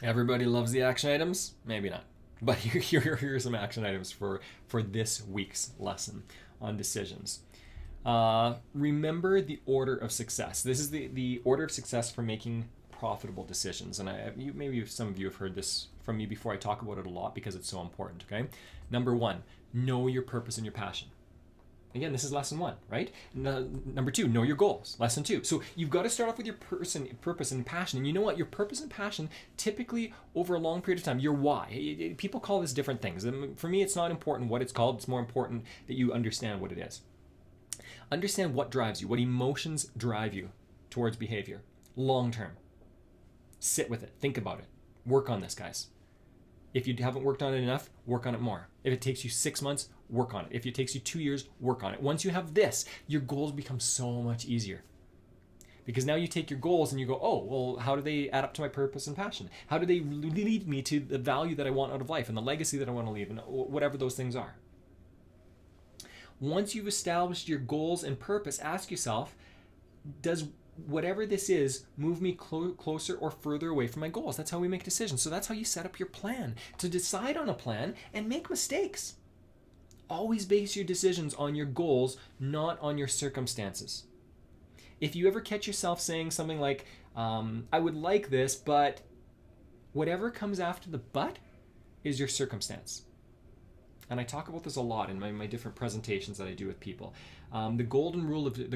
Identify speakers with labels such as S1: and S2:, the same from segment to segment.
S1: Everybody loves the action items? Maybe not. But here are some action items for this week's lesson on decisions. Remember the order of success. This is the order of success for making profitable decisions. And maybe some of you have heard this from me before. I talk about it a lot because it's so important. Okay. Number one, know your purpose and your passion. Again, this is lesson one, right? Number two, know your goals. Lesson two. So you've got to start off with your purpose and passion. And you know what? Your purpose and passion, typically over a long period of time, your why. People call this different things. And for me, it's not important what it's called. It's more important that you understand what it is. Understand what drives you, what emotions drive you towards behavior long term. Sit with it. Think about it. Work on this, guys. If you haven't worked on it enough, work on it more. If it takes you 6 months, work on it. If it takes you 2 years, work on it. Once you have this, your goals become so much easier. Because now you take your goals and you go, oh, well, how do they add up to my purpose and passion? How do they lead me to the value that I want out of life and the legacy that I want to leave and whatever those things are? Once you've established your goals and purpose, ask yourself, does whatever this is move me closer or further away from my goals? That's how we make decisions. So that's how you set up your plan, to decide on a plan and make mistakes. Always base your decisions on your goals, not on your circumstances. If you ever catch yourself saying something like, I would like this, but whatever comes after the but is your circumstance. And I talk about this a lot in my different presentations that I do with people. The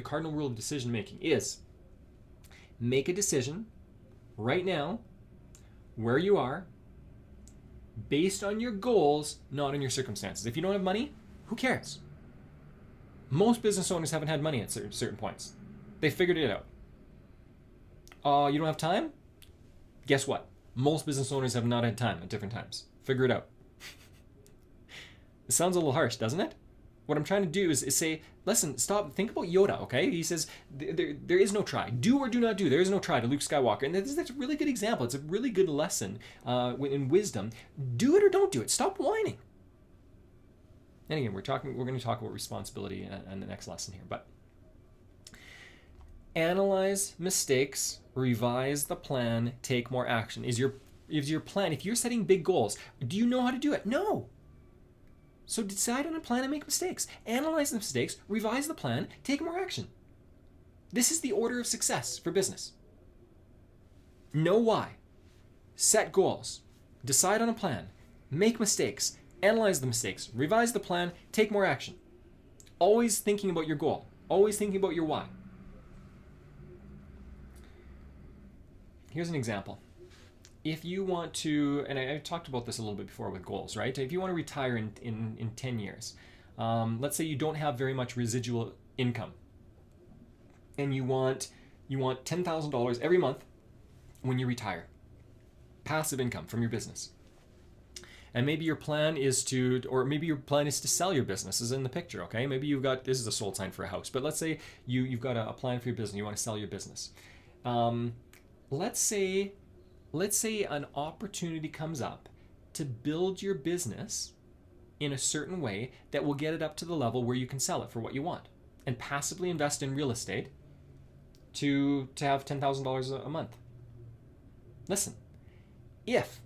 S1: cardinal rule of decision making is make a decision right now where you are based on your goals, not on your circumstances. If you don't have money, who cares? Most business owners haven't had money at certain points. They figured it out. You don't have time? Guess what? Most business owners have not had time at different times. Figure it out. It sounds a little harsh, doesn't it? What I'm trying to do is say, listen, stop, think about Yoda, okay? He says, there is no try. Do or do not do. There is no try to Luke Skywalker. And that's a really good example. It's a really good lesson in wisdom. Do it or don't do it. Stop whining. And again, we're going to talk about responsibility in the next lesson here. But analyze mistakes, revise the plan, take more action. Is your plan, if you're setting big goals, do you know how to do it? No. So decide on a plan and make mistakes. Analyze the mistakes, revise the plan, take more action. This is the order of success for business. Know why. Set goals. Decide on a plan. Make mistakes. Analyze the mistakes. Revise the plan. Take more action. Always thinking about your goal. Always thinking about your why. Here's an example. If you want to, and I talked about this a little bit before with goals, right? If you want to retire in 10 years, let's say you don't have very much residual income, and you want $10,000 every month when you retire, passive income from your business. And maybe your plan is to sell your business, is in the picture, okay? Maybe this is a sold sign for a house, but let's say you've got a plan for your business, you want to sell your business. Let's say an opportunity comes up to build your business in a certain way that will get it up to the level where you can sell it for what you want and passively invest in real estate to have $10,000 a month. Listen, if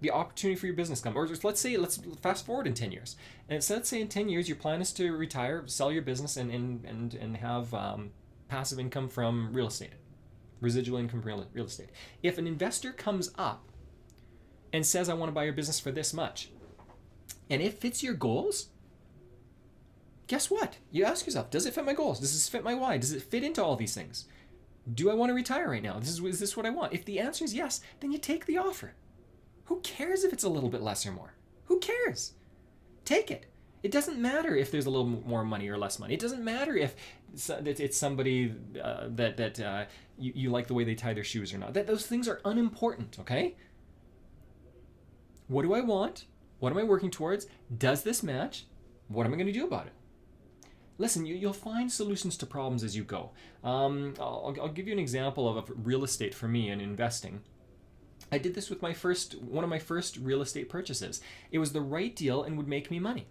S1: the opportunity for your business comes, or let's fast forward in 10 years. And let's say in 10 years your plan is to retire, sell your business and have passive income from real estate. Residual income from real estate. If an investor comes up and says, I want to buy your business for this much, and it fits your goals, guess what? You ask yourself, does it fit my goals? Does this fit my why? Does it fit into all these things? Do I want to retire right now? Is this what I want? If the answer is yes, then you take the offer. Who cares if it's a little bit less or more? Who cares? Take it. It doesn't matter if there's a little more money or less money. It doesn't matter if it's somebody that you like the way they tie their shoes or not. Those things are unimportant, okay? What do I want? What am I working towards? Does this match? What am I going to do about it? Listen, you'll find solutions to problems as you go. I'll give you an example of real estate for me and investing. I did this with one of my first real estate purchases. It was the right deal and would make me money.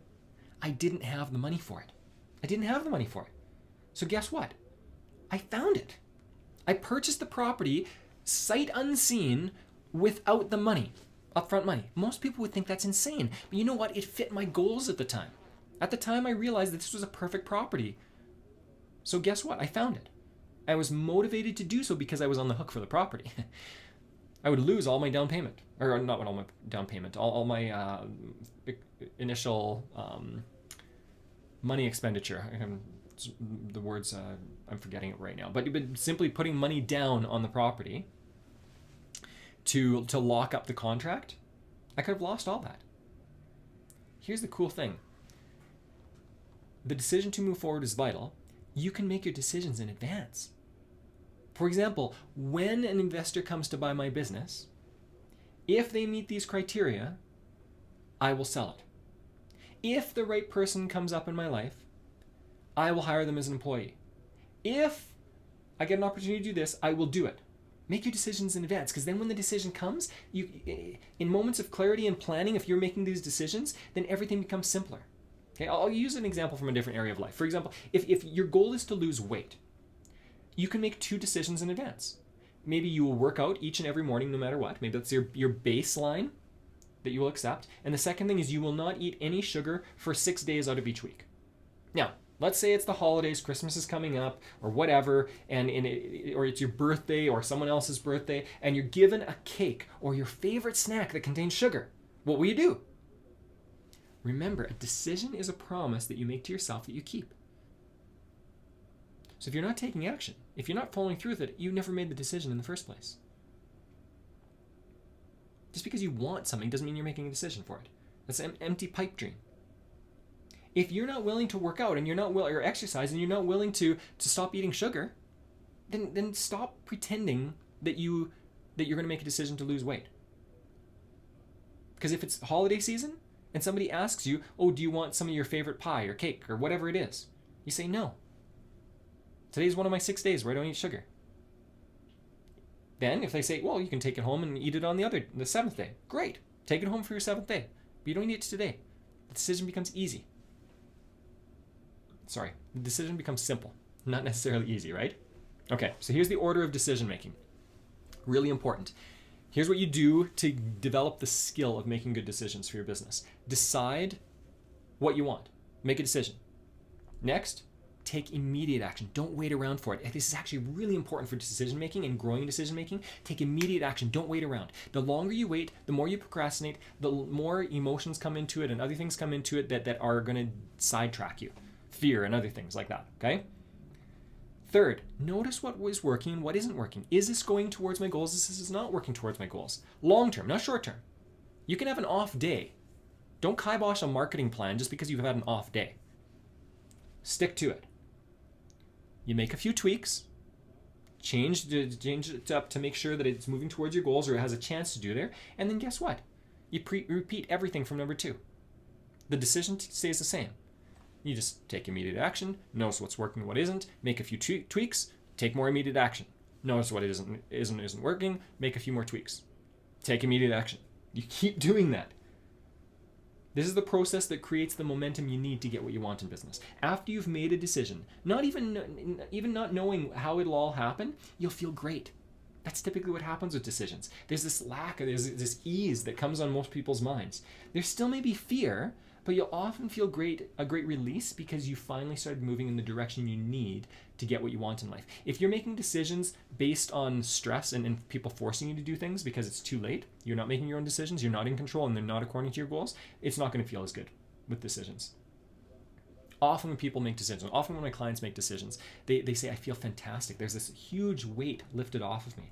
S1: I didn't have the money for it. So guess what? I found it. I purchased the property sight unseen without the money, upfront money. Most people would think that's insane. But you know what? It fit my goals at the time. At the time, I realized that this was a perfect property. So guess what? I found it. I was motivated to do so because I was on the hook for the property. I would lose all my down payment. Or not all my down payment, all my initial money expenditure. The words, I'm forgetting it right now. But simply putting money down on the property to lock up the contract, I could have lost all that. Here's the cool thing. The decision to move forward is vital. You can make your decisions in advance. For example, when an investor comes to buy my business, if they meet these criteria, I will sell it. If the right person comes up in my life, I will hire them as an employee. If I get an opportunity to do this, I will do it. Make your decisions in advance, because then when the decision comes, in moments of clarity and planning, if you're making these decisions, then everything becomes simpler. Okay, I'll use an example from a different area of life. For example, if your goal is to lose weight, you can make 2 decisions in advance. Maybe you will work out each and every morning no matter what. Maybe that's your baseline that you will accept. And the second thing is you will not eat any sugar for 6 days out of each week. Now, let's say it's the holidays, Christmas is coming up, or whatever, or it's your birthday or someone else's birthday, and you're given a cake or your favorite snack that contains sugar. What will you do? Remember, a decision is a promise that you make to yourself that you keep. So if you're not taking action, if you're not following through with it, you never made the decision in the first place. Just because you want something doesn't mean you're making a decision for it. That's an empty pipe dream. If you're not willing to work out and you're not or exercise and you're not willing to stop eating sugar, then stop pretending that you're going to make a decision to lose weight. Because if it's holiday season and somebody asks you, "Oh, do you want some of your favorite pie or cake or whatever it is?" You say no. Today's one of my 6 days where I don't eat sugar. Then if they say, "Well, you can take it home and eat it on the 7th day," great. Take it home for your 7th day. But you don't eat it today. The decision becomes easy. The decision becomes simple, not necessarily easy, right? Okay, so here's the order of decision making. Really important. Here's what you do to develop the skill of making good decisions for your business. Decide what you want. Make a decision. Next, take immediate action. Don't wait around for it. This is actually really important for decision making and growing decision making. Take immediate action. Don't wait around. The longer you wait, the more you procrastinate, the more emotions come into it and other things come into it that are going to sidetrack you. Fear and other things like that, okay? Third, notice what is working and what isn't working. Is this going towards my goals? Is this not working towards my goals? Long term, not short term. You can have an off day. Don't kibosh a marketing plan just because you've had an off day. Stick to it. You make a few tweaks, change it up to make sure that it's moving towards your goals or it has a chance to do there, and then guess what? You repeat everything from number 2. The decision stays the same. You just take immediate action, notice what's working, what isn't, make a few tweaks, take more immediate action. Notice what isn't working, make a few more tweaks. Take immediate action. You keep doing that. This is the process that creates the momentum you need to get what you want in business. After you've made a decision, not even not knowing how it'll all happen, you'll feel great. That's typically what happens with decisions. There's this there's this ease that comes on most people's minds. There still may be fear, but you'll often feel a great release because you finally started moving in the direction you need to get what you want in life. If you're making decisions based on stress and people forcing you to do things because it's too late, you're not making your own decisions, you're not in control, and they're not according to your goals, it's not going to feel as good with decisions. Often when people make decisions, often when my clients make decisions, they say, "I feel fantastic. There's this huge weight lifted off of me."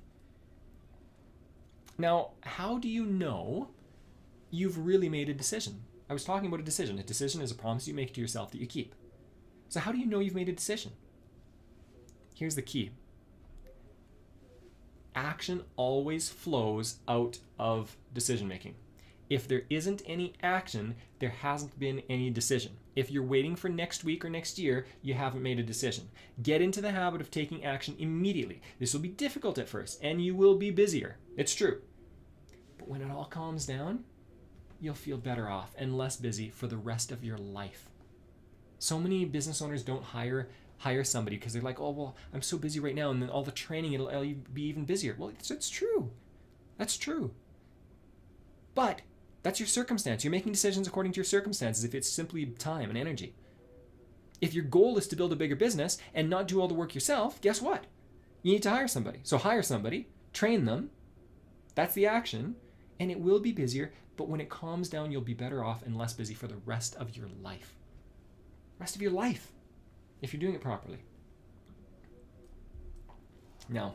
S1: Now, how do you know you've really made a decision? I was talking about a decision. A decision is a promise you make to yourself that you keep. So how do you know you've made a decision? Here's the key. Action always flows out of decision making. If there isn't any action, there hasn't been any decision. If you're waiting for next week or next year, you haven't made a decision. Get into the habit of taking action immediately. This will be difficult at first, and you will be busier. It's true. But when it all calms down, you'll feel better off and less busy for the rest of your life. So many business owners don't hire somebody because they're like, "Oh, well, I'm so busy right now, and then all the training, it'll be even busier." Well, it's true. That's true. But that's your circumstance. You're making decisions according to your circumstances if it's simply time and energy. If your goal is to build a bigger business and not do all the work yourself, guess what? You need to hire somebody. So hire somebody, train them. That's the action. And it will be busier, but when it calms down, you'll be better off and less busy for the rest of your life. Rest of your life, if you're doing it properly. Now,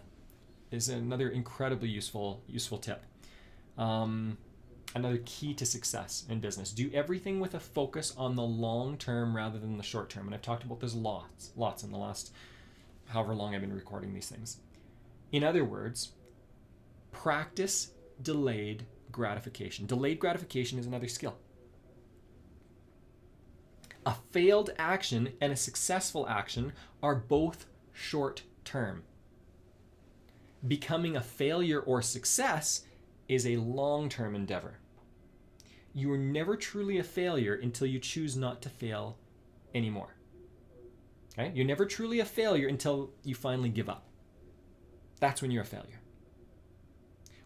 S1: is another incredibly useful tip. Another key to success in business. Do everything with a focus on the long term rather than the short term. And I've talked about this lots in the last however long I've been recording these things. In other words, practice delayed gratification. Delayed gratification is another skill. A failed action and a successful action are both short term. Becoming a failure or success is a long-term endeavor. You are never truly a failure until you choose not to fail anymore. Okay? You're never truly a failure until you finally give up. That's when you're a failure.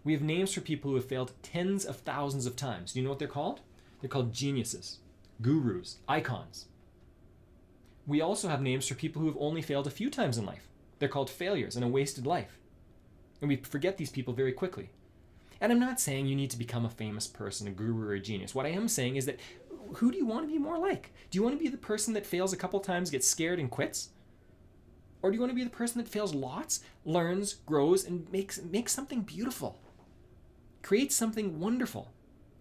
S1: We have names for people who have failed tens of thousands of times. Do you know what they're called? They're called geniuses, gurus, icons. We also have names for people who have only failed a few times in life. They're called failures and a wasted life. And we forget these people very quickly. And I'm not saying you need to become a famous person, a guru or a genius. What I am saying is that who do you want to be more like? Do you want to be the person that fails a couple times, gets scared and quits? Or do you want to be the person that fails lots, learns, grows, and makes something beautiful? Create something wonderful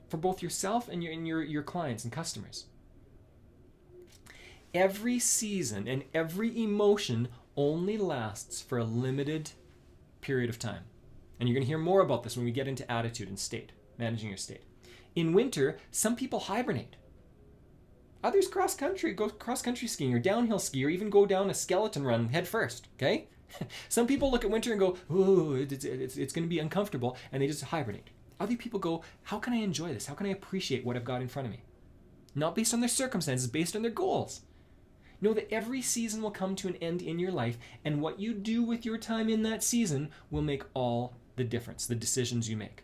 S1: for both yourself and your clients and customers. Every season and every emotion only lasts for a limited period of time. And you're going to hear more about this when we get into attitude and state, managing your state. In winter, some people hibernate. Others go cross-country skiing or downhill ski or even go down a skeleton run head first, okay? Some people look at winter and go, ooh, it's going to be uncomfortable, and they just hibernate. Other people go, how can I enjoy this? How can I appreciate what I've got in front of me? Not based on their circumstances, based on their goals. Know that every season will come to an end in your life, and what you do with your time in that season will make all the difference, the decisions you make.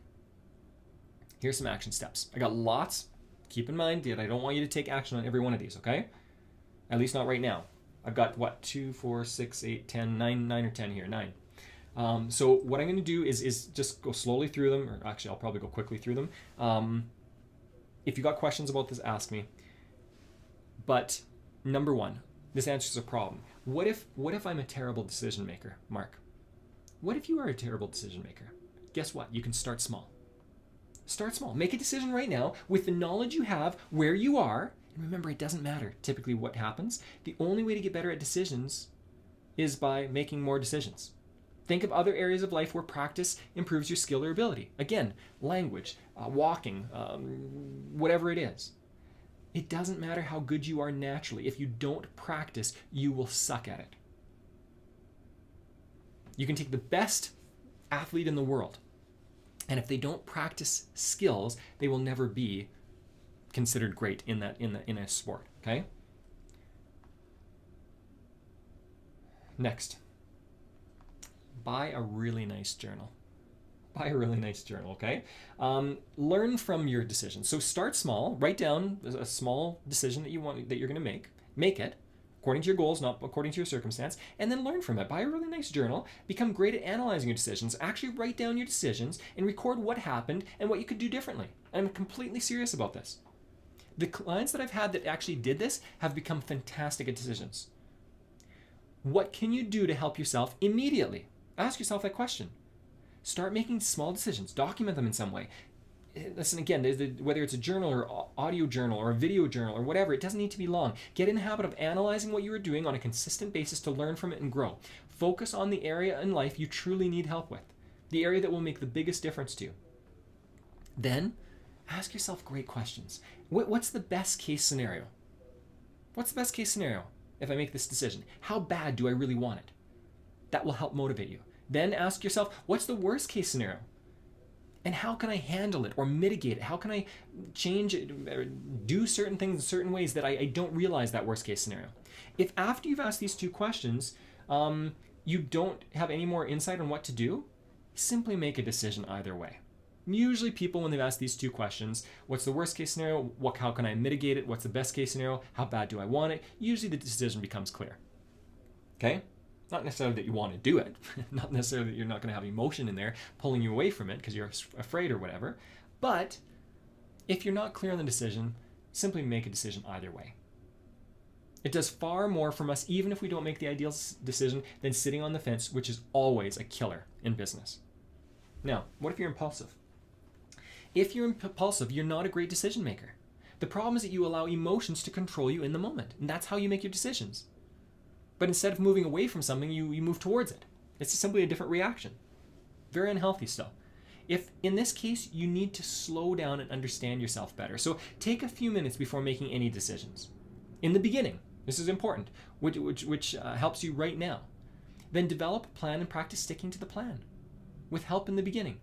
S1: Here's some action steps. I got lots. Keep in mind that I don't want you to take action on every one of these, okay? At least not right now. I've got, 2, 4, 6, 8, 10, 9 or 10 here, 9. So what I'm going to do is just go slowly through them, or actually I'll probably go quickly through them. If you got questions about this, ask me. But number one, this answers a problem. What if I'm a terrible decision maker, Mark? What if you are a terrible decision maker? Guess what? You can start small. Start small. Make a decision right now with the knowledge you have, where you are. And remember, it doesn't matter typically what happens. The only way to get better at decisions is by making more decisions. Think of other areas of life where practice improves your skill or ability. Again, language, walking, whatever it is. It doesn't matter how good you are naturally. If you don't practice, you will suck at it. You can take the best athlete in the world, and if they don't practice skills, they will never be considered great in a sport. Okay. Next, buy a really nice journal. Buy a really nice journal. Okay. Learn from your decisions. So start small. Write down a small decision that you're going to make. Make it according to your goals, not according to your circumstance, and then learn from it. Buy a really nice journal. Become great at analyzing your decisions. Actually write down your decisions and record what happened and what you could do differently. I'm completely serious about this. The clients that I've had that actually did this have become fantastic at decisions. What can you do to help yourself immediately? Ask yourself that question. Start making small decisions. Document them in some way. Listen, again, whether it's a journal or audio journal or a video journal or whatever, it doesn't need to be long. Get in the habit of analyzing what you are doing on a consistent basis to learn from it and grow. Focus on the area in life you truly need help with, the area that will make the biggest difference to you. Then, ask yourself great questions. What's the best case scenario? What's the best case scenario if I make this decision? How bad do I really want it? That will help motivate you. Then ask yourself, what's the worst case scenario? And how can I handle it or mitigate it? How can I change it, or do certain things in certain ways that I don't realize that worst case scenario? If after you've asked these two questions, you don't have any more insight on what to do, simply make a decision either way. Usually people, when they've asked these two questions, what's the worst case scenario? How can I mitigate it? What's the best case scenario? How bad do I want it? Usually the decision becomes clear. Okay? Not necessarily that you want to do it. Not necessarily that you're not going to have emotion in there pulling you away from it because you're afraid or whatever. But if you're not clear on the decision, simply make a decision either way. It does far more from us, even if we don't make the ideal decision, than sitting on the fence, which is always a killer in business. Now, what if you're impulsive? If you're impulsive, you're not a great decision maker. The problem is that you allow emotions to control you in the moment, and that's how you make your decisions. But instead of moving away from something, you move towards it. It's simply a different reaction. Very unhealthy still. If in this case, you need to slow down and understand yourself better. So take a few minutes before making any decisions. In the beginning, this is important, which helps you right now. Then develop a plan and practice sticking to the plan with help in the beginning.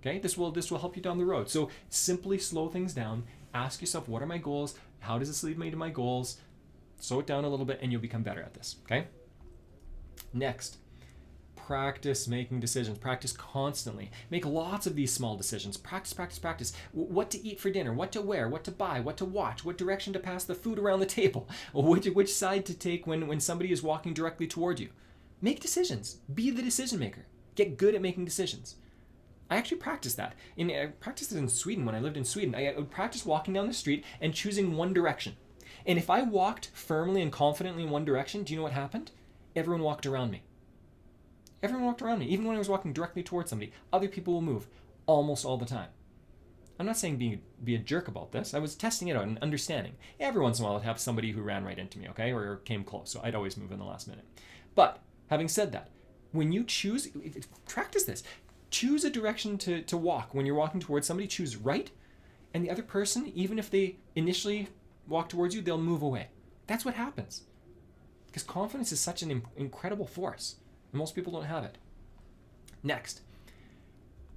S1: Okay, this will help you down the road. So simply slow things down. Ask yourself, what are my goals? How does this lead me to my goals? Slow it down a little bit and you'll become better at this. Okay? Next, practice making decisions. Practice constantly. Make lots of these small decisions. Practice, practice, practice. What to eat for dinner, what to wear, what to buy, what to watch, what direction to pass the food around the table, which side to take when somebody is walking directly toward you. Make decisions. Be the decision maker. Get good at making decisions. I actually practiced that. I practiced it in Sweden when I lived in Sweden. I would practice walking down the street and choosing one direction. And if I walked firmly and confidently in one direction, do you know what happened? Everyone walked around me. Everyone walked around me. Even when I was walking directly towards somebody, other people will move almost all the time. I'm not saying be a jerk about this. I was testing it out and understanding. Every once in a while I'd have somebody who ran right into me, okay, or came close. So I'd always move in the last minute. But having said that, when you choose, practice this. Choose a direction to walk. When you're walking towards somebody, choose right. And the other person, even if they initially walk towards you, they'll move away. That's what happens. Because confidence is such an incredible force. And most people don't have it. Next,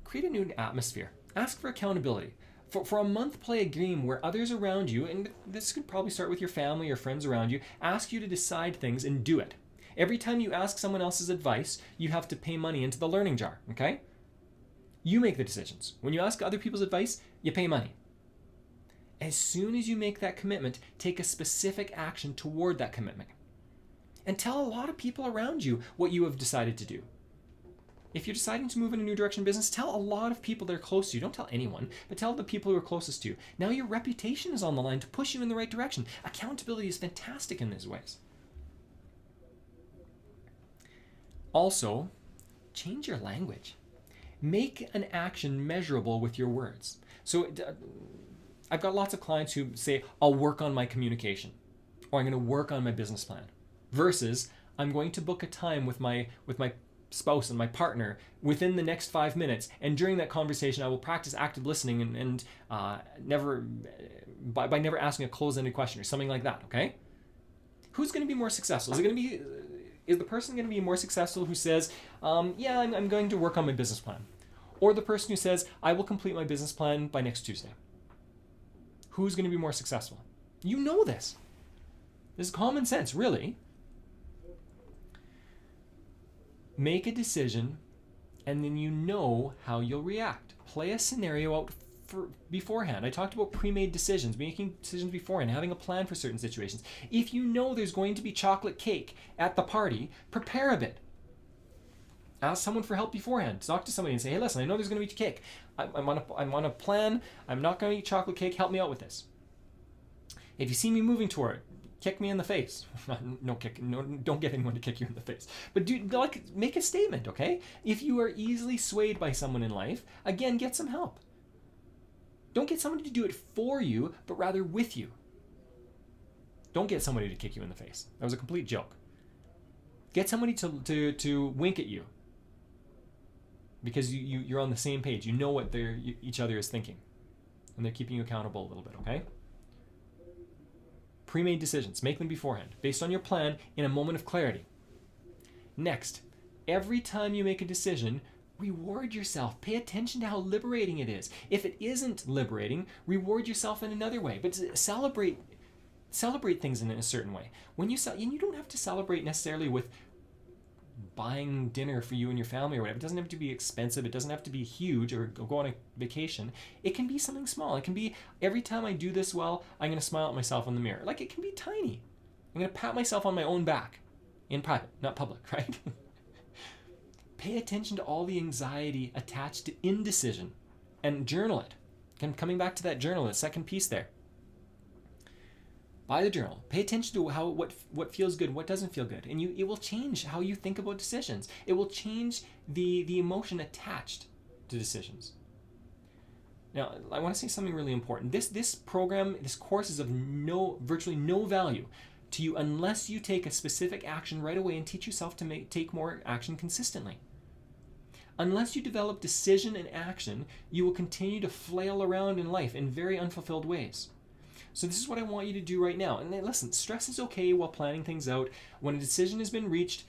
S1: create a new atmosphere. Ask for accountability. For a month, play a game where others around you, and this could probably start with your family or friends around you, ask you to decide things and do it. Every time you ask someone else's advice, you have to pay money into the learning jar, okay? You make the decisions. When you ask other people's advice, you pay money. As soon as you make that commitment, take a specific action toward that commitment. And tell a lot of people around you what you have decided to do. If you're deciding to move in a new direction in business, tell a lot of people that are close to you. Don't tell anyone, but tell the people who are closest to you. Now your reputation is on the line to push you in the right direction. Accountability is fantastic in these ways. Also, change your language. Make an action measurable with your words. So I've got lots of clients who say, I'll work on my communication, or I'm going to work on my business plan, versus I'm going to book a time with my spouse and my partner within the next 5 minutes, and during that conversation I will practice active listening and never asking a closed-ended question or something like that. Okay, who's going to be more successful? Is the person going to be more successful who says, yeah, I'm going to work on my business plan, or the person who says, I will complete my business plan by next Tuesday? Who's going to be more successful? You know this. This is common sense, really. Make a decision, and then you know how you'll react. Play a scenario out beforehand. I talked about pre-made decisions, making decisions beforehand, having a plan for certain situations. If you know there's going to be chocolate cake at the party, prepare a bit. Ask someone for help beforehand. Talk to somebody and say, hey, listen, I know there's going to be cake. I'm on a plan. I'm not going to eat chocolate cake. Help me out with this. If you see me moving toward it, kick me in the face. No, don't get anyone to kick you in the face. But make a statement, okay? If you are easily swayed by someone in life, again, get some help. Don't get somebody to do it for you, but rather with you. Don't get somebody to kick you in the face. That was a complete joke. Get somebody to wink at you, because you're on the same page. You know what each other is thinking, and they're keeping you accountable a little bit, okay? Pre-made decisions, make them beforehand, based on your plan in a moment of clarity. Next, every time you make a decision, reward yourself. Pay attention to how liberating it is. If it isn't liberating, reward yourself in another way, but celebrate things in a certain way. You don't have to celebrate necessarily with buying dinner for you and your family or whatever. It doesn't have to be expensive. It doesn't have to be huge or go on a vacation. It can be something small. It can be every time I do this well, I'm going to smile at myself in the mirror. Like, it can be tiny. I'm going to pat myself on my own back in private, not public, right? Pay attention to all the anxiety attached to indecision and journal it. And coming back to that journal, the second piece there. Buy the journal. Pay attention to what feels good, what doesn't feel good. And it will change how you think about decisions. It will change the emotion attached to decisions. Now, I want to say something really important. This program, this course is of virtually no value to you unless you take a specific action right away and teach yourself to take more action consistently. Unless you develop decision and action, you will continue to flail around in life in very unfulfilled ways. So this is what I want you to do right now. And listen, stress is okay while planning things out. When a decision has been reached,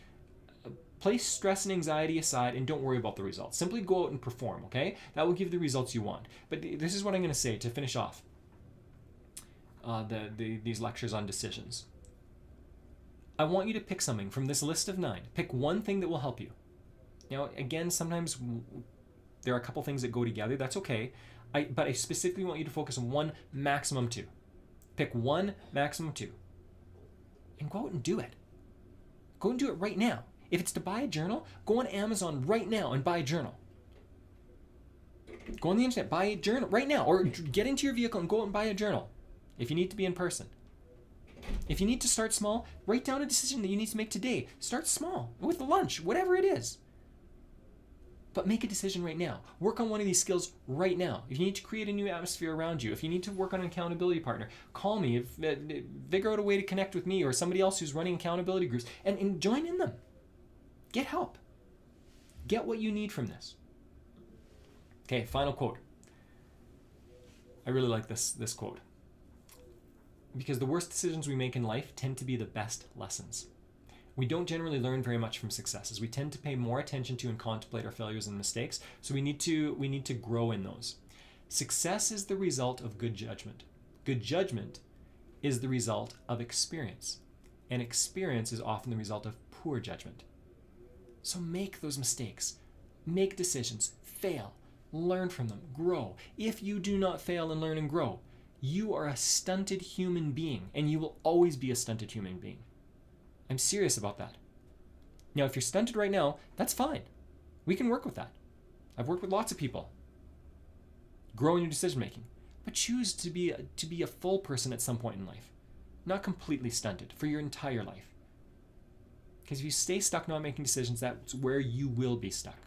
S1: place stress and anxiety aside and don't worry about the results. Simply go out and perform, okay? That will give the results you want. But this is what I'm going to say to finish off these lectures on decisions. I want you to pick something from this list of 9. Pick one thing that will help you. Now, again, sometimes there are a couple things that go together. That's okay. But I specifically want you to focus on 1, maximum 2. Pick 1, maximum 2. And go out and do it. Go and do it right now. If it's to buy a journal, go on Amazon right now and buy a journal. Go on the internet, buy a journal right now. Or get into your vehicle and go out and buy a journal if you need to be in person. If you need to start small, write down a decision that you need to make today. Start small, with lunch, whatever it is. But make a decision right now. Work on one of these skills right now. If you need to create a new atmosphere around you, if you need to work on an accountability partner, call me. Figure out a way to connect with me or somebody else who's running accountability groups and join in them. Get help. Get what you need from this. Okay, final quote. I really like this quote. Because the worst decisions we make in life tend to be the best lessons. We don't generally learn very much from successes. We tend to pay more attention to and contemplate our failures and mistakes, so we need to grow in those. Success is the result of good judgment. Good judgment is the result of experience, and experience is often the result of poor judgment. So make those mistakes, make decisions, fail, learn from them, grow. If you do not fail and learn and grow, you are a stunted human being, and you will always be a stunted human being. I'm serious about that. Now, if you're stunted right now, that's fine. We can work with that. I've worked with lots of people. Grow in your decision making, but choose to be a full person at some point in life, not completely stunted for your entire life. Because if you stay stuck not making decisions, that's where you will be stuck.